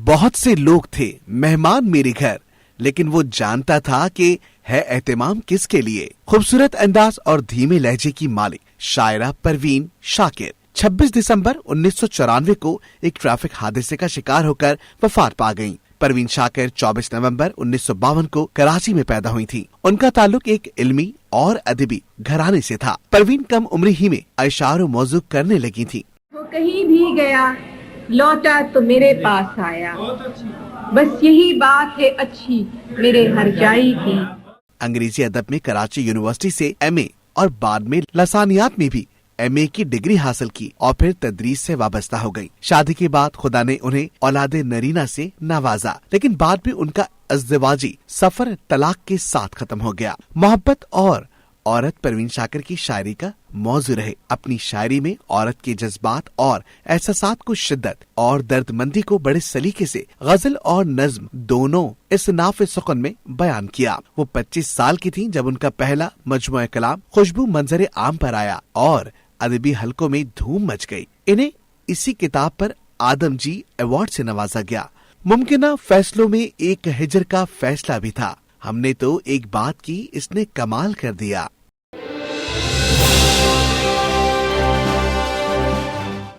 بہت سے لوگ تھے مہمان میرے گھر، لیکن وہ جانتا تھا کہ ہے اہتمام کس کے لیے۔ خوبصورت انداز اور دھیمے لہجے کی مالک شاعرہ پروین شاکر 26 دسمبر 1994 کو ایک ٹریفک حادثے کا شکار ہو کر وفات پا گئیں۔ پروین شاکر 24 نومبر 1952 کو کراچی میں پیدا ہوئی تھی۔ ان کا تعلق ایک علمی اور ادبی گھرانے سے تھا۔ پروین کم عمری ہی میں اشعار و موضوع کرنے لگی تھی۔ وہ کہیں بھی گیا لوٹا تو میرے پاس آیا، بس یہی بات ہے اچھی میرے ہر جائی کی۔ انگریزی ادب میں کراچی یونیورسٹی سے ایم اے اور بعد میں لسانیات میں بھی ایم اے کی ڈگری حاصل کی اور پھر تدریس سے وابستہ ہو گئی۔ شادی کے بعد خدا نے انہیں اولاد نرینہ سے نوازا، لیکن بعد میں ان کا ازدواجی سفر طلاق کے ساتھ ختم ہو گیا۔ محبت اور عورت پروین شاکر کی شاعری کا موضوع رہے۔ اپنی شاعری میں عورت کے جذبات اور احساسات کو شدت اور درد مندی کو بڑے سلیقے سے غزل اور نظم دونوں اس ناف سخن میں بیان کیا۔ وہ 25 سال کی تھیں جب ان کا پہلا مجموعہ کلام خوشبو منظر عام پر آیا اور ادبی حلقوں میں دھوم مچ گئی۔ انہیں اسی کتاب پر آدم جی ایوارڈ سے نوازا گیا۔ ممکنہ فیصلوں میں ایک ہجر کا فیصلہ بھی تھا۔ ہم نے تو ایک بات کی، اس نے کمال کر دیا۔